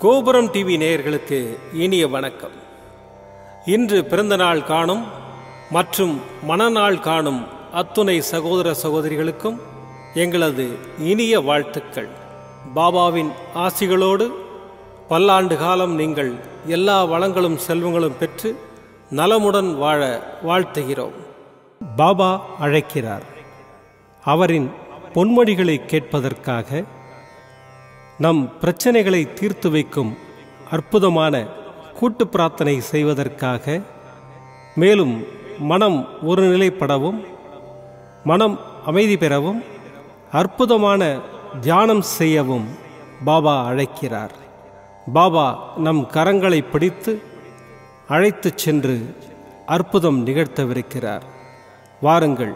கோபுரம் டிவி நேயர்களுக்கு இனிய வணக்கம். இன்று பிறந்தநாள் காணும் மற்றும் மணநாள் காணும் அத்துணை சகோதர சகோதரிகளுக்கும் எங்களது இனிய வாழ்த்துக்கள். பாபாவின் ஆசிகளோடு பல்லாண்டு காலம் நீங்கள் எல்லா வளங்களும் செல்வங்களும் பெற்று நலமுடன் வாழ வாழ்த்துகிறோம். பாபா அழைக்கிறார். அவரின் பொன்மொழிகளை கேட்பதற்காக, நம் பிரச்சனைகளை தீர்த்து வைக்கும் அற்புதமான கூட்டு பிரார்த்தனை செய்வதற்காக, மேலும் மனம் ஒருநிலைப்படவும் மனம் அமைதி பெறவும் அற்புதமான தியானம் செய்யவும் பாபா அழைக்கிறார். பாபா நம் கரங்களை பிடித்து அழைத்துச் சென்று அற்புதம் நிகழ்த்தவிருக்கிறார். வாருங்கள்,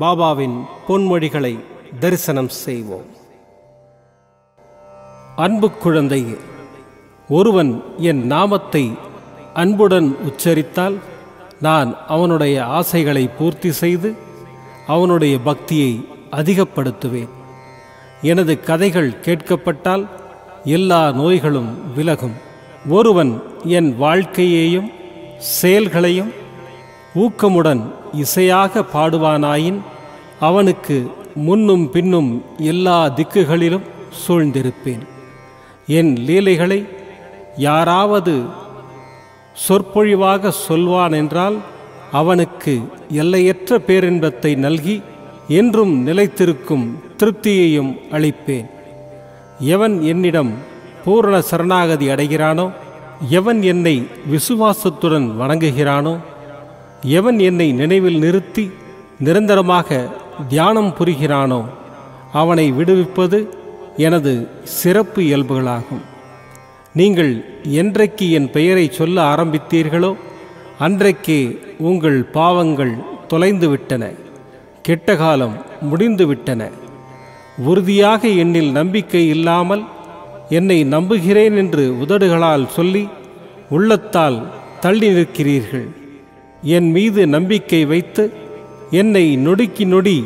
பாபாவின் பொன்மொழிகளை தரிசனம் செய்வோம். அன்பு குழந்தையே, ஒருவன் என் நாமத்தை அன்புடன் உச்சரித்தால் நான் அவனுடைய ஆசைகளை பூர்த்தி செய்து அவனுடைய பக்தியை அதிகப்படுத்துவேன். எனது கதைகள் கேட்கப்பட்டால் எல்லா நோய்களும் விலகும். ஒருவன் என் வாழ்க்கையையும் செயல்களையும் ஊக்கமுடன் இசையாக பாடுவானாயின் அவனுக்கு முன்னும் பின்னும் எல்லா திக்குகளிலும் சூழ்ந்திருப்பேன். என் லீலைகளை யாராவது சொற்பொழிவாக சொல்வான் என்றால் அவனுக்கு எல்லையற்ற பேரின்பத்தை நல்கி என்றும் நிலைத்திருக்கும் திருப்தியையும் அளிப்பேன். எவன் என்னிடம் பூரண சரணாகதி அடைகிறானோ, எவன் என்னை விசுவாசத்துடன் வணங்குகிறானோ, எவன் என்னை நினைவில் நிறுத்தி நிரந்தரமாக தியானம் புரிகிறானோ அவனை விடுவிப்பது எனது சிறப்பு இயல்புகளாகும். நீங்கள் என்றைக்கு என் பெயரை சொல்ல ஆரம்பித்தீர்களோ அன்றைக்கே உங்கள் பாவங்கள் தொலைந்துவிட்டன, கெட்ட காலம் முடிந்துவிட்டன. உறுதியாக என்னில் நம்பிக்கை இல்லாமல் என்னை நம்புகிறேன் என்று உதடுகளால் சொல்லி உள்ளத்தால் தள்ளி நிற்கிறீர்கள். என் மீது நம்பிக்கை வைத்து என்னை நொடிக்கு நொடி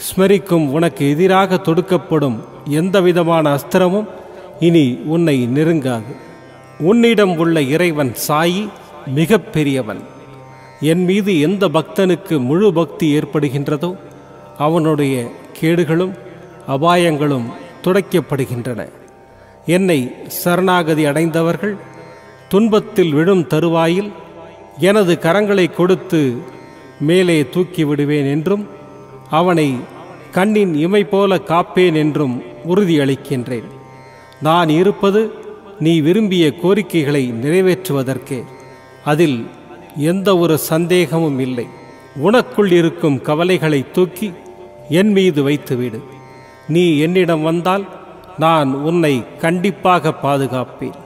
ஸ்மரிக்கும் உனக்கு எதிராக தொடுக்கப்படும் எந்தவிதமான அஸ்திரமும் இனி உன்னை நெருங்காது. உன்னிடம் உள்ள இறைவன் சாயி மிக பெரியவன். என் மீது எந்த பக்தனுக்கு முழு பக்தி ஏற்படுகின்றதோ அவனுடைய கேடுகளும் அபாயங்களும் துடைக்கப்படுகின்றன. என்னை சரணாகதி அடைந்தவர்கள் துன்பத்தில் விழும் தருவாயில் எனது கரங்களை கொடுத்து மேலே தூக்கி விடுவேன் என்றும் அவனை கண்ணின் இமை போல காப்பேன் என்றும் உறுதியளிக்கின்றேன். நான் இருப்பது நீ விரும்பிய கோரிக்கைகளை நிறைவேற்றுவதற்கே. அதில் எந்த ஒரு சந்தேகமும் இல்லை. உனக்குள் இருக்கும் கவலைகளை தூக்கி என் மீது வைத்துவிடு. நீ என்னிடம் வந்தால் நான் உன்னை கண்டிப்பாக பாதுகாப்பேன்.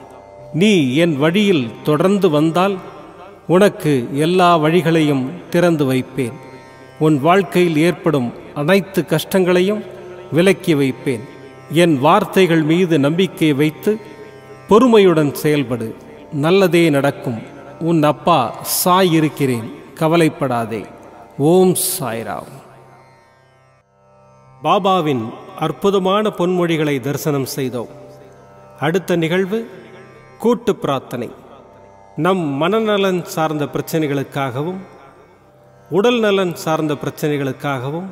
நீ என் வழியில் தொடர்ந்து வந்தால் உனக்கு எல்லா வழிகளையும் திறந்து வைப்பேன். உன் வாழ்க்கையில் ஏற்படும் அனைத்து கஷ்டங்களையும் விலக்கி வைப்பேன். என் வார்த்தைகள் மீது நம்பிக்கை வைத்து பொறுமையுடன் செயல்படு. நல்லதே நடக்கும். உன் அப்பா சாய் இருக்கிறேன், கவலைப்படாதே. ஓம் சாய்ராம். பாபாவின் அற்புதமான பொன்மொழிகளை தரிசனம் செய்தோம். அடுத்த நிகழ்வு கூட்டு பிரார்த்தனை. நம் மனநலன் சார்ந்த பிரச்சனைகளுக்காகவும் உடல் நலன் சார்ந்த பிரச்சனைகளுக்காகவும்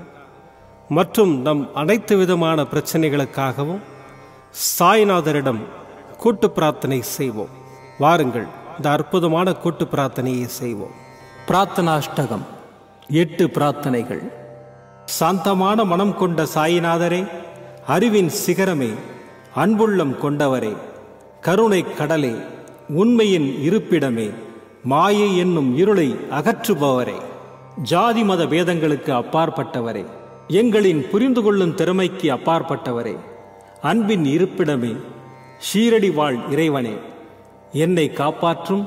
மற்றும் நம் அனைத்து விதமான பிரச்சனைகளுக்காகவும் சாய்நாதரிடம் கூட்டு பிரார்த்தனை செய்வோம். வாருங்கள், இந்த அற்புதமான கூட்டு பிரார்த்தனையை செய்வோம். பிரார்த்தனாஷ்டகம். 8 பிரார்த்தனைகள். சாந்தமான மனம் கொண்ட சாயிநாதரே, அறிவின் சிகரமே, அன்புள்ளம் கொண்டவரே, கருணை கடலே, உண்மையின் இருப்பிடமே, மாயை என்னும் இருளை அகற்றுபவரே, ஜாதி மத பேதங்களுக்கு அப்பாற்பட்டவரே, எங்களின் புரிந்து கொள்ளும் திறமைக்கு அப்பாற்பட்டவரே, அன்பின் இருப்பிடமே, ஷீரடி வாழ் இறைவனே, என்னை காப்பாற்றும்,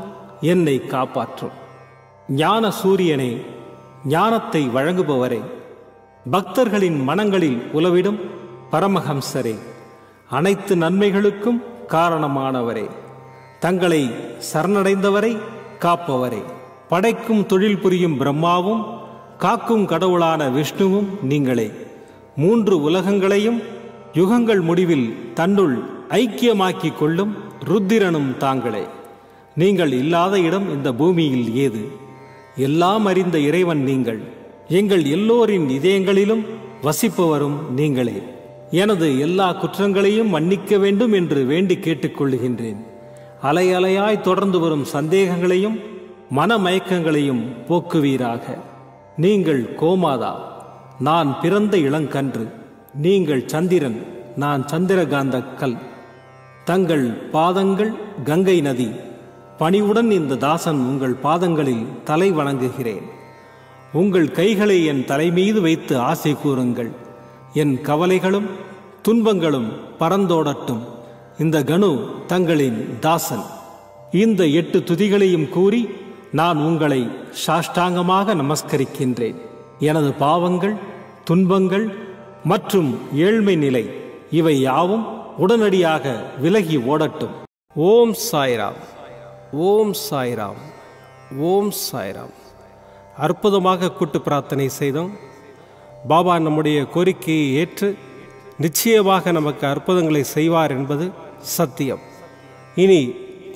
என்னை காப்பாற்றும். ஞான சூரியனே, ஞானத்தை வழங்குபவரே, பக்தர்களின் மனங்களில் உலவிடும் பரமஹம்சரே, அனைத்து நன்மைகளுக்கும் காரணமானவரே, தங்களை சரணடைந்தவரை காப்பவரே, படைக்கும் தொழில் புரியும் பிரம்மாவும் காக்கும் கடவுளான விஷ்ணுவும் நீங்களே. 3 உலகங்களையும் யுகங்கள் முடிவில் தன்னுள் ஐக்கியமாக்கிக் கொள்ளும் ருத்திரனும் தாங்களே. நீங்கள் இல்லாத இடம் இந்த பூமியில் ஏது? எல்லாம் அறிந்த இறைவன் நீங்கள். எங்கள் எல்லோரின் இதயங்களிலும் வசிப்பவரும் நீங்களே. எனது எல்லா குற்றங்களையும் மன்னிக்க வேண்டும் என்று வேண்டி கேட்டுக்கொள்கின்றேன். அலை அலையாய் தொடர்ந்து வரும் சந்தேகங்களையும் மனமயக்கங்களையும் போக்குவீராக. நீங்கள் கோமாதா, நான் பிறந்த இளங்கன்று. நீங்கள் சந்திரன், நான் சந்திரகாந்த கல். தங்கள் பாதங்கள் கங்கை நதி. பணிவுடன் இந்த தாசன் உங்கள் பாதங்களில் தலை வணங்குகிறேன். உங்கள் கைகளை என் தலைமீது வைத்து ஆசை கூறுங்கள். என் கவலைகளும் துன்பங்களும் பறந்தோடட்டும். இந்த கணு தங்களின் தாசன். இந்த 8 துதிகளையும் கூறி நான் உங்களை சாஷ்டாங்கமாக நமஸ்கரிக்கின்றேன். எனது பாவங்கள், துன்பங்கள் மற்றும் ஏழ்மை நிலை இவை யாவும் உடனடியாக விலகி ஓடட்டும். ஓம் சாய்ராம், ஓம் சாய்ராம், ஓம் சாய்ராம். அற்புதமாக கூட்டு பிரார்த்தனை செய்தோம். பாபா நம்முடைய கோரிக்கையை ஏற்று நிச்சயமாக நமக்கு அற்புதங்களை செய்வார் என்பது சத்தியம். இனி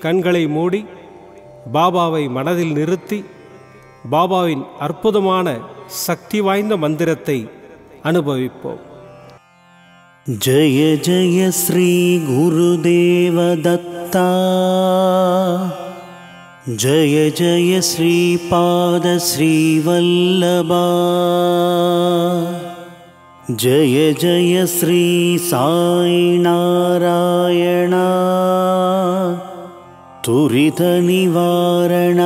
கண்களை மூடி பாபாவை மனதில் நிறுத்தி பாபாவின் அற்புதமான சக்தி வாய்ந்த மந்திரத்தை அனுபவிப்போம். जय जय श्री गुरुदेव दत्ता, जय जय श्रीपाद श्रीवल्लभा, जय जय श्री साई नारायण, तुरित निवारण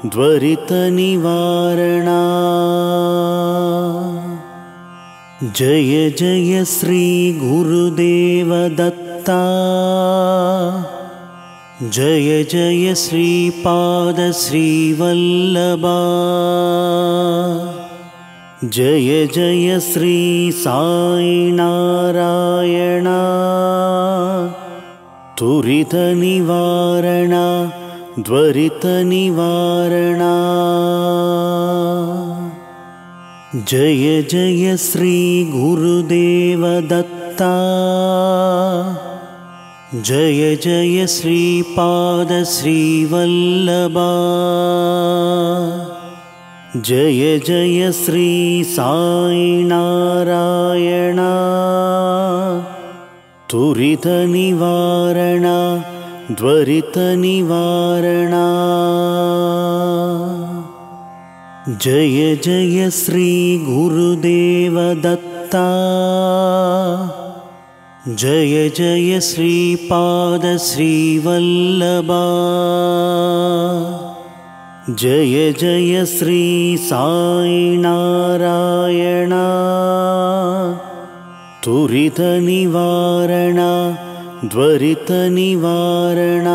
द्वरित निवारण। जय जय श्री गुरुदेव दत्ता, जय जय श्रीपाद श्रीवल्लभा, जय जय श्री साई नारायण, तुरित निवारण द्वरित निवारण। जय जय श्री गुरुदेव दत्ता, जय जय श्रीपाद श्रीवल्लभा, जय जय श्री साई नारायण, तुरित निवारण द्वरित निवारण। जय जय श्री गुरुदेव दत्ता, जय जय श्रीपाद श्रीवल्लभा, जय जय श्री साई नारायण, तुरित निवारण द्वरित निवारण।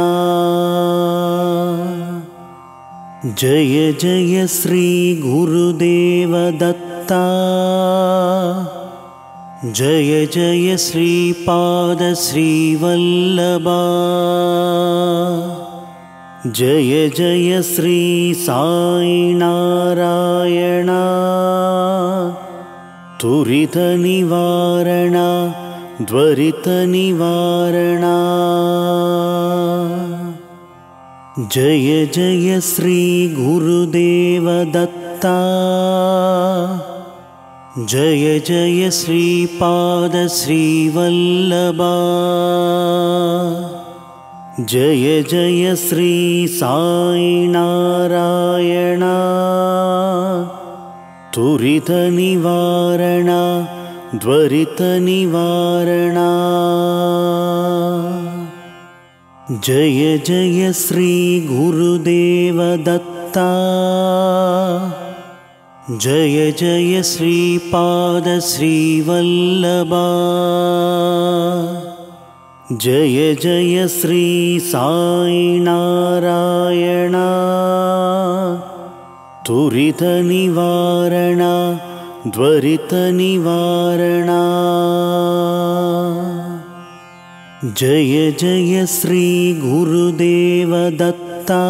जय जय श्री गुरुदेव दत्ता, जय जय श्रीपाद श्रीवल्लभा, जय जय श्री साई नारायण, तुरित निवारण द्वरित निवारण। जय जय श्री गुरुदेव दत्ता, जय जय श्रीपाद श्रीवल्लभा, जय जय श्री साई नारायण, तुरित निवारण द्वरित निवारण। जय जय श्री गुरुदेव दत्ता, जय जय श्रीपाद श्रीवल्लभा, जय जय श्री साई नारायण, तुरित निवारण द्वरित निवारण। जय जय श्री गुरुदेव दत्ता,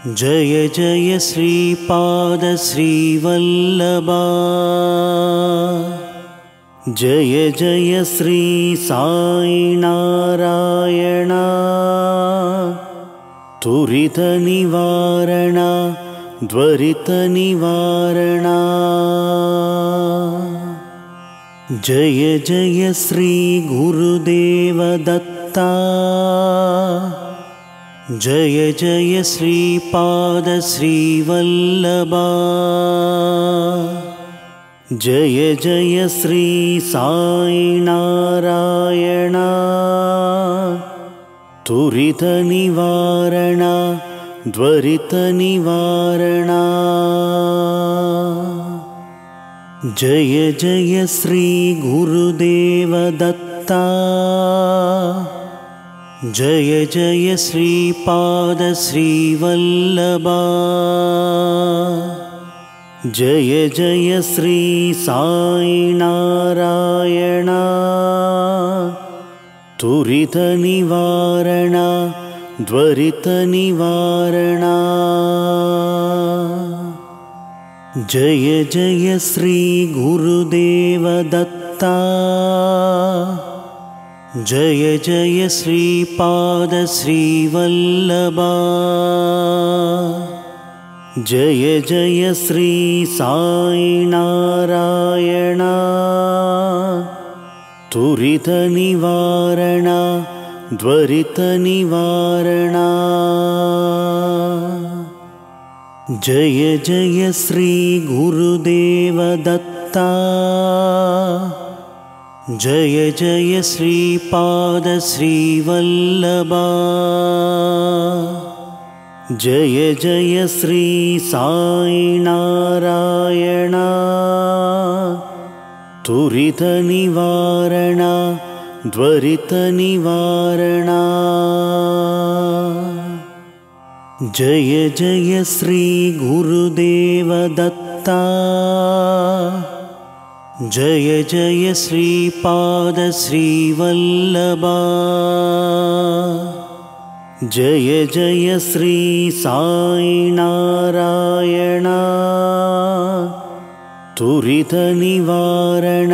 जय जय श्रीपाद श्रीवल्लभा, जय जय श्री साई नारायण तुरित निवारण द्वरित निवारण जय जय श्री गुरुदेव दत्ता जय जय श्रीपाद श्रीवल्लभा जय जय श्री साई नारायण तुरित निवारण द्वरित निवारण जय जय श्री गुरुदेव दत्ता जय जय श्रीपाद श्रीवल्लभा जय जय श्री साई नारायण तुरित निवारण द्वरित निवारण जय जय श्री गुरुदेव दत्ता जय जय श्रीपाद श्रीवल्लभा जय जय श्री साई नारायण तुरित निवारण द्वरित निवारण जय जय श्री गुरुदेव दत्ता जय जय श्रीपाद श्रीवल्लभा जय जय श्री साई नारायण तुरित निवारण द्वरित निवारण जय जय श्री गुरुदेव दत्ता जय जय श्रीपाद श्रीवल्लभा जय जय श्री साई नारायण तुरित निवारण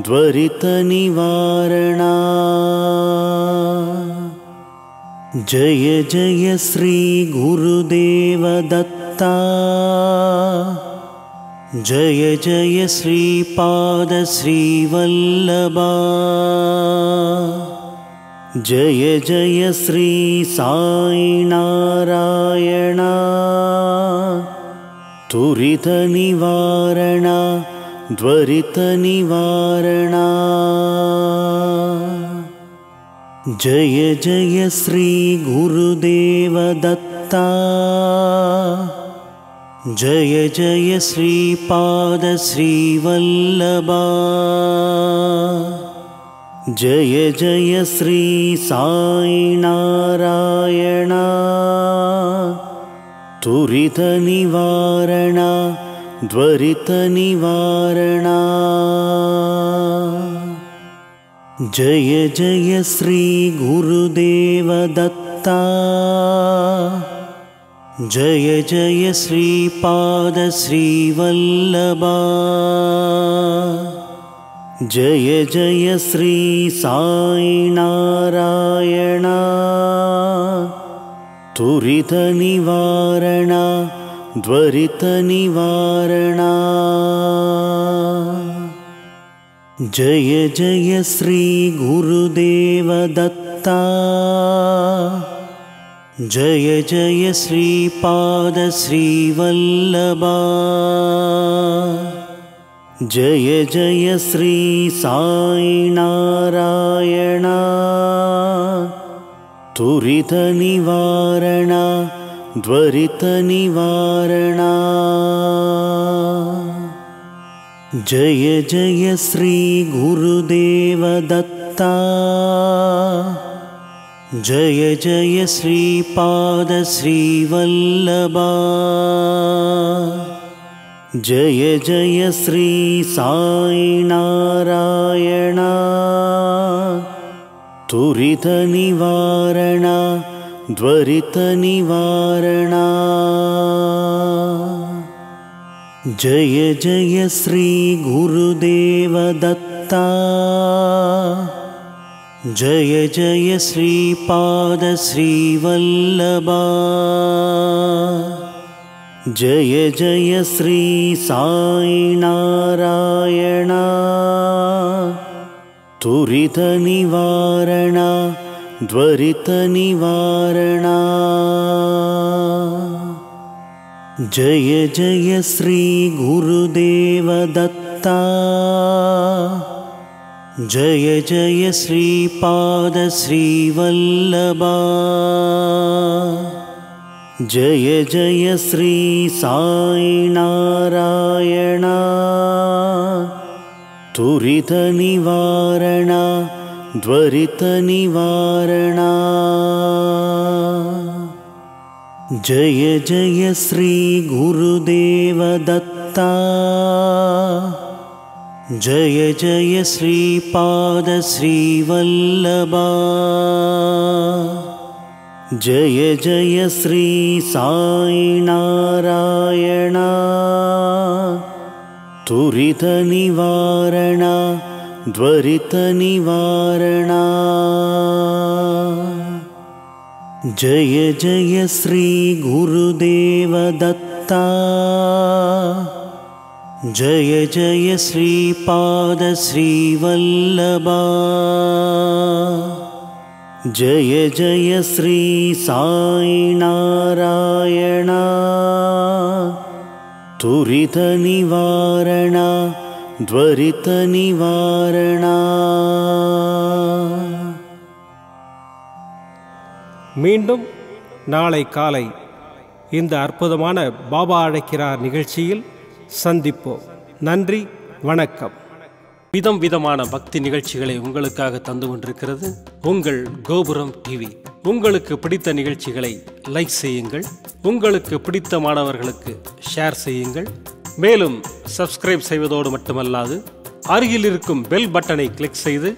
द्वरित निवारण जय जय श्री गुरुदेव दत्ता जय जय श्रीपाद श्रीवल्लभा जय जय श्री साई नारायण तुरित निवारण द्वरित निवारण जय जय श्री गुरुदेव दत्ता जय जय श्रीपाद श्रीवल्लभा जय जय श्री साई नारायण तुरित निवारण द्वरित निवारण जय जय श्री गुरुदेव दत्ता जय जय श्रीपाद श्रीवल्लभा जय जय श्री साई नारायण तुरित निवारण द्वरित निवारण जय जय श्री गुरुदेव दत्ता जय जय श्रीपाद श्रीवल्लभा जय जय श्री साई नारायण तुरित निवारण द्वरित निवारण जय जय श्री गुरुदेव दत्ता जय जय श्रीपाद श्रीवल्लभा जय जय श्री साई नारायण तुरित निवारण द्वरित निवारण जय जय श्री गुरुदेव दत्ता दत्ता जय जय श्रीपाद श्रीवल्लभा जय जय श्री साई नारायण तुरित निवारण द्वरित निवारण जय जय श्री गुरुदेव दत्ता जय जय श्रीपाद श्रीवल्लभा जय जय श्री साई नारायण तुरित निवारण द्वरित निवारण जय जय श्री गुरुदेव दत्ता जय जय श्रीपाद श्रीवल्लभा जय जय श्री साई नारायण तुरित निवारण द्वरित निवारण जय जय श्री गुरुदेव दत्ता जय जय श्रीपाद श्रीवल्लभा जय जय श्री साई नारायण तुरित निवारण द्वरित निवारण மீண்டும் நாளை காலை இந்த அற்புதமான பாபா அழைக்கிறார் நிகழ்ச்சியில் சந்திப்போம். நன்றி, வணக்கம். விதம் விதமான பக்தி நிகழ்ச்சிகளை உங்களுக்காக தந்து கொண்டிருக்கிறது உங்கள் கோபுரம் டிவி. உங்களுக்கு பிடித்த நிகழ்ச்சிகளை லைக் செய்யுங்கள், உங்களுக்கு பிடித்த மாணவர்களுக்கு ஷேர் செய்யுங்கள். மேலும் சப்ஸ்கிரைப் செய்வதோடு மட்டுமல்லாது அருகில் இருக்கும் பெல் பட்டனை கிளிக் செய்து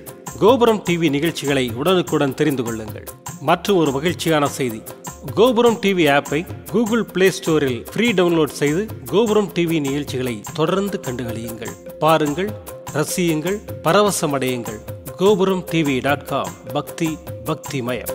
கோபுரம் டிவி நிகழ்ச்சிகளை உடனுக்குடன் தெரிந்து கொள்ளுங்கள். மற்றும் ஒரு மகிழ்ச்சியான செய்தி, கோபுரம் டிவி ஆப்பை கூகுள் பிளே ஸ்டோரில் ஃப்ரீ டவுன்லோட் செய்து கோபுரம் டிவி நிகழ்ச்சிகளை தொடர்ந்து கண்டுகளியுங்கள், பாருங்கள், ரசியுங்கள், பரவசமடையுங்கள். gopuramtv.com பக்தி பக்திமயம்.